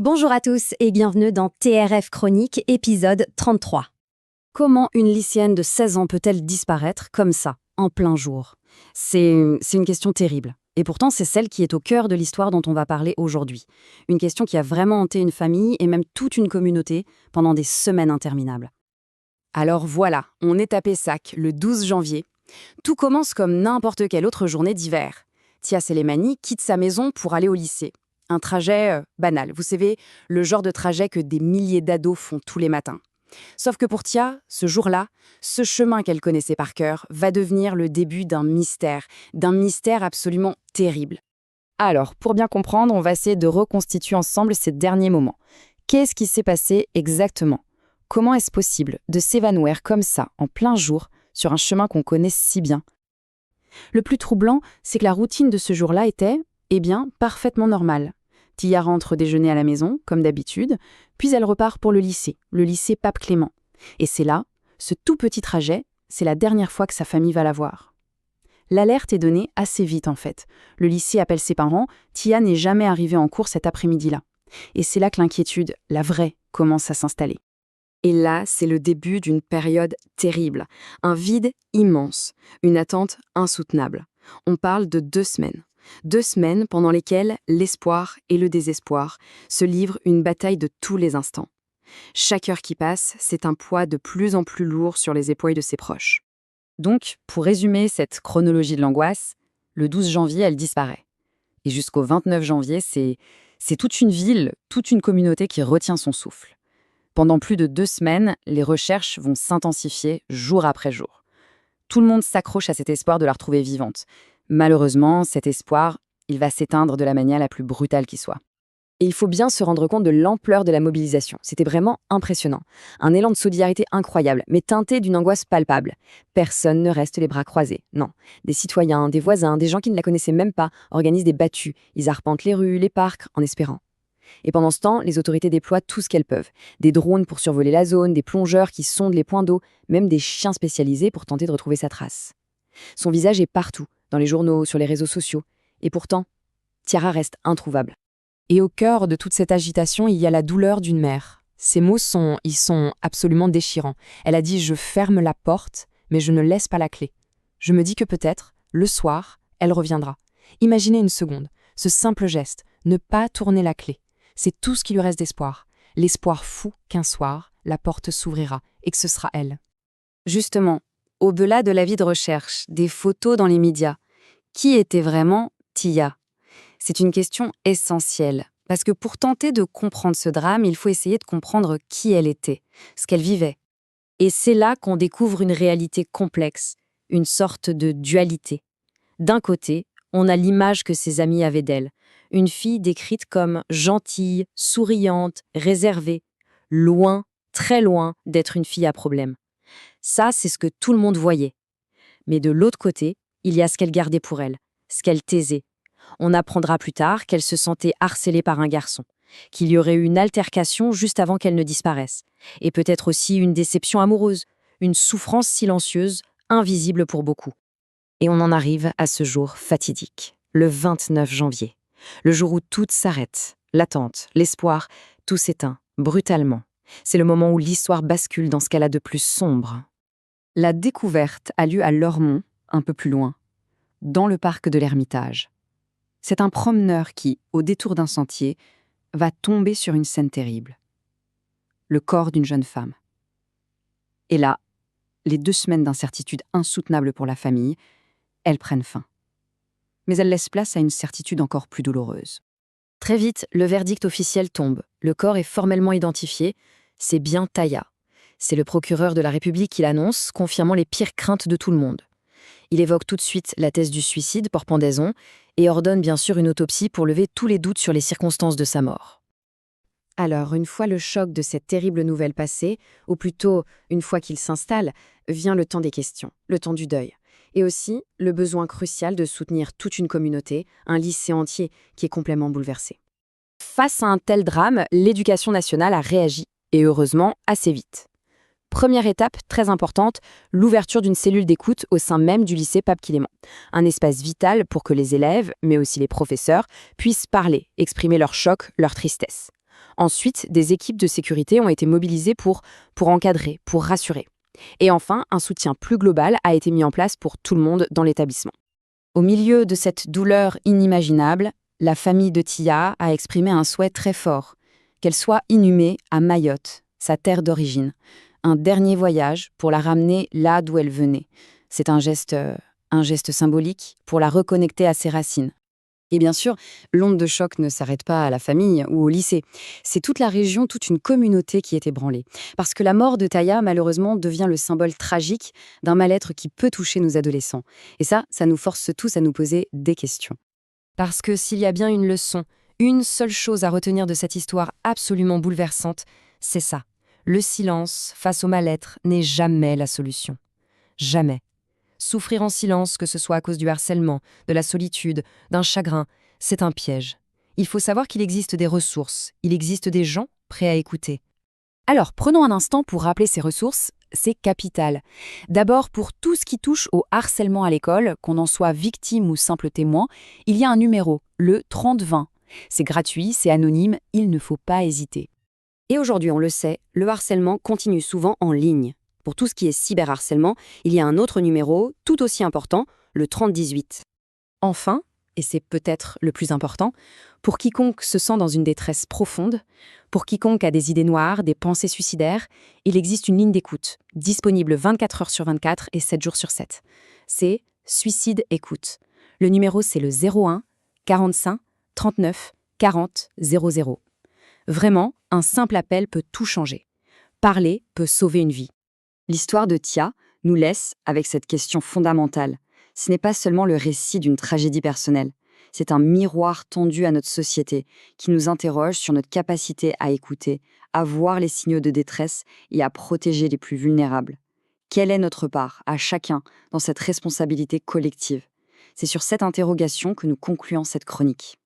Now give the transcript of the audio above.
Bonjour à tous et bienvenue dans TRF Chronique, épisode 33. Comment une lycéenne de 16 ans peut-elle disparaître comme ça, en plein jour? C'est une question terrible. Et pourtant, c'est celle qui est au cœur de l'histoire dont on va parler aujourd'hui. Une question qui a vraiment hanté une famille et même toute une communauté pendant des semaines interminables. Alors voilà, on est à Pessac, le 12 janvier. Tout commence comme n'importe quelle autre journée d'hiver. Tia Selemani quitte sa maison pour aller au lycée. Un trajet banal, vous savez, le genre de trajet que des milliers d'ados font tous les matins. Sauf que pour Tia, ce jour-là, ce chemin qu'elle connaissait par cœur va devenir le début d'un mystère absolument terrible. Alors, pour bien comprendre, on va essayer de reconstituer ensemble ces derniers moments. Qu'est-ce qui s'est passé exactement? Comment est-ce possible de s'évanouir comme ça, en plein jour, sur un chemin qu'on connaît si bien? Le plus troublant, c'est que la routine de ce jour-là était, parfaitement normale. Tia rentre déjeuner à la maison, comme d'habitude, puis elle repart pour le lycée Pape Clément. Et c'est là, ce tout petit trajet, c'est la dernière fois que sa famille va la voir. L'alerte est donnée assez vite en fait. Le lycée appelle ses parents, Tia n'est jamais arrivée en cours cet après-midi-là. Et c'est là que l'inquiétude, la vraie, commence à s'installer. Et là, c'est le début d'une période terrible. Un vide immense, une attente insoutenable. On parle de 2 semaines. 2 semaines pendant lesquelles l'espoir et le désespoir se livrent une bataille de tous les instants. Chaque heure qui passe, c'est un poids de plus en plus lourd sur les épaules de ses proches. Donc, pour résumer cette chronologie de l'angoisse, le 12 janvier, elle disparaît. Et jusqu'au 29 janvier, c'est toute une ville, toute une communauté qui retient son souffle. Pendant plus de 2 semaines, les recherches vont s'intensifier jour après jour. Tout le monde s'accroche à cet espoir de la retrouver vivante. Malheureusement, cet espoir, il va s'éteindre de la manière la plus brutale qui soit. Et il faut bien se rendre compte de l'ampleur de la mobilisation. C'était vraiment impressionnant. Un élan de solidarité incroyable, mais teinté d'une angoisse palpable. Personne ne reste les bras croisés, non. Des citoyens, des voisins, des gens qui ne la connaissaient même pas, organisent des battues. Ils arpentent les rues, les parcs, en espérant. Et pendant ce temps, les autorités déploient tout ce qu'elles peuvent. Des drones pour survoler la zone, des plongeurs qui sondent les points d'eau, même des chiens spécialisés pour tenter de retrouver sa trace. Son visage est partout, dans les journaux, sur les réseaux sociaux. Et pourtant, Tiara reste introuvable. Et au cœur de toute cette agitation, il y a la douleur d'une mère. Ces mots sont absolument déchirants. Elle a dit « Je ferme la porte, mais je ne laisse pas la clé. Je me dis que peut-être, le soir, elle reviendra. » Imaginez une seconde, ce simple geste, ne pas tourner la clé. C'est tout ce qui lui reste d'espoir. L'espoir fou qu'un soir, la porte s'ouvrira et que ce sera elle. Justement, au-delà de l'avis de recherche, des photos dans les médias, qui était vraiment Tia? C'est une question essentielle, parce que pour tenter de comprendre ce drame, il faut essayer de comprendre qui elle était, ce qu'elle vivait. Et c'est là qu'on découvre une réalité complexe, une sorte de dualité. D'un côté, on a l'image que ses amis avaient d'elle, une fille décrite comme gentille, souriante, réservée, loin, très loin d'être une fille à problème. Ça, c'est ce que tout le monde voyait. Mais de l'autre côté, il y a ce qu'elle gardait pour elle, ce qu'elle taisait. On apprendra plus tard qu'elle se sentait harcelée par un garçon, qu'il y aurait eu une altercation juste avant qu'elle ne disparaisse, et peut-être aussi une déception amoureuse, une souffrance silencieuse, invisible pour beaucoup. Et on en arrive à ce jour fatidique, le 29 janvier, le jour où tout s'arrête, l'attente, l'espoir, tout s'éteint, brutalement. C'est le moment où l'histoire bascule dans ce qu'elle a de plus sombre. La découverte a lieu à Lormont, un peu plus loin, dans le parc de l'Ermitage. C'est un promeneur qui, au détour d'un sentier, va tomber sur une scène terrible. Le corps d'une jeune femme. Et là, les 2 semaines d'incertitude insoutenable pour la famille, elles prennent fin. Mais elles laissent place à une certitude encore plus douloureuse. Très vite, le verdict officiel tombe. Le corps est formellement identifié. C'est bien Taya. C'est le procureur de la République qui l'annonce, confirmant les pires craintes de tout le monde. Il évoque tout de suite la thèse du suicide par pendaison et ordonne bien sûr une autopsie pour lever tous les doutes sur les circonstances de sa mort. Alors, une fois le choc de cette terrible nouvelle passé, ou plutôt une fois qu'il s'installe, vient le temps des questions, le temps du deuil. Et aussi le besoin crucial de soutenir toute une communauté, un lycée entier qui est complètement bouleversé. Face à un tel drame, l'Éducation nationale a réagi, et heureusement assez vite. Première étape très importante, l'ouverture d'une cellule d'écoute au sein même du lycée Pape Clément. Un espace vital pour que les élèves, mais aussi les professeurs, puissent parler, exprimer leur choc, leur tristesse. Ensuite, des équipes de sécurité ont été mobilisées pour encadrer, pour rassurer. Et enfin, un soutien plus global a été mis en place pour tout le monde dans l'établissement. Au milieu de cette douleur inimaginable, la famille de Tia a exprimé un souhait très fort, qu'elle soit inhumée à Mayotte, sa terre d'origine. Un dernier voyage pour la ramener là d'où elle venait. C'est un geste symbolique pour la reconnecter à ses racines. Et bien sûr, l'onde de choc ne s'arrête pas à la famille ou au lycée. C'est toute la région, toute une communauté qui est ébranlée. Parce que la mort de Taya, malheureusement, devient le symbole tragique d'un mal-être qui peut toucher nos adolescents. Et ça nous force tous à nous poser des questions. Parce que s'il y a bien une leçon, une seule chose à retenir de cette histoire absolument bouleversante, c'est ça. Le silence face au mal-être n'est jamais la solution. Jamais. Souffrir en silence, que ce soit à cause du harcèlement, de la solitude, d'un chagrin, c'est un piège. Il faut savoir qu'il existe des ressources, il existe des gens prêts à écouter. Alors, prenons un instant pour rappeler ces ressources, c'est capital. D'abord, pour tout ce qui touche au harcèlement à l'école, qu'on en soit victime ou simple témoin, il y a un numéro, le 3020. C'est gratuit, c'est anonyme, il ne faut pas hésiter. Et aujourd'hui, on le sait, le harcèlement continue souvent en ligne. Pour tout ce qui est cyberharcèlement, il y a un autre numéro, tout aussi important, le 3018. Enfin, et c'est peut-être le plus important, pour quiconque se sent dans une détresse profonde, pour quiconque a des idées noires, des pensées suicidaires, il existe une ligne d'écoute, disponible 24 heures sur 24 et 7 jours sur 7. C'est Suicide Écoute. Le numéro, c'est le 01 45 39 40 00. Vraiment, un simple appel peut tout changer. Parler peut sauver une vie. L'histoire de Tia nous laisse avec cette question fondamentale. Ce n'est pas seulement le récit d'une tragédie personnelle, c'est un miroir tendu à notre société qui nous interroge sur notre capacité à écouter, à voir les signaux de détresse et à protéger les plus vulnérables. Quelle est notre part, à chacun, dans cette responsabilité collective ? C'est sur cette interrogation que nous concluons cette chronique.